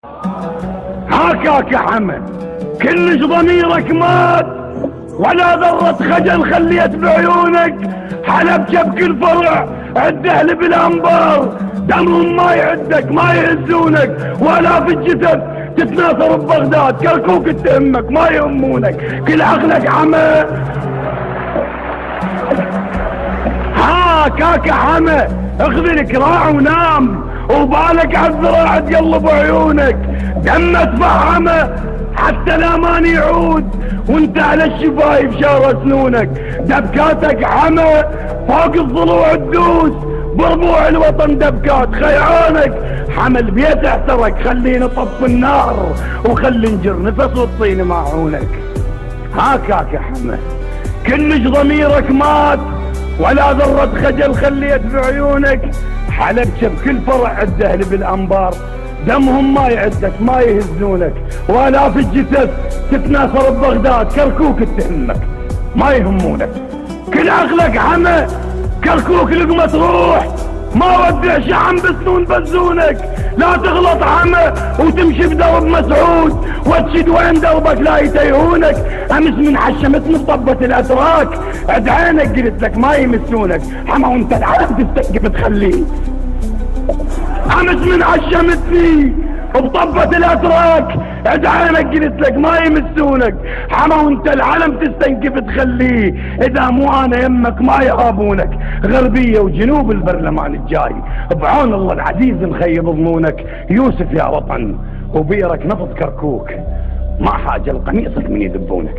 هاكاك يا حمد كلش ضميرك مات ولا ذرة خجل خليت بعيونك. حلب شبك الفرع عد اهل بالانبار دمهم ما يعدك ما يهزونك، ولا في الجسد تتناثر ببغداد كركوك تهمك ما يهمونك. كل عقلك عمى هاكاك يا حمى اخذ الكراع ونام وبالك عالذراع تقلب عيونك. دمه تفحمه حتى الامان يعود وانت على الشفايف شار سنونك. دبكاتك حمى فوق الضلوع تدوس بربوع الوطن دبكات خيعانك. حمى البيت احترق خلينا نطف النار وخلي نجر نفس والطين معونك. هاكاك يا حمى كلش ضميرك مات ولا ذرة خجل خليت بعيونك. حلب شبك الفرع عد اهل بالانبار دمهم ما يعدك ما يهزونك، ولا في الجسد تتناثر ببغداد كركوك تهمك ما يهمونك. كل عقلك حمى كركوك لقمة تروح ما ودع شحم بسنون بزونك. لا تغلط حمى وتمشي بدرب مسعود وتشد وين دربك لا يتيهونك. امس من حشمتني بطبة الاتراك عد عينك قلت لك ما يمسونك. حمى وانت العالم تستقف تخليه. امس من عشمتني بطبة الاتراك عد عينك قلت لك ما يمسونك. حما وانت العلم تستنكف تخليه. اذا مو انا يمك ما يهابونك. غربية وجنوب البرلمان الجاي بعون الله العزيز نخيب ضمونك. يوسف يا وطن وبيرك نفض كركوك ما حاجة لقميصك من يذبونك.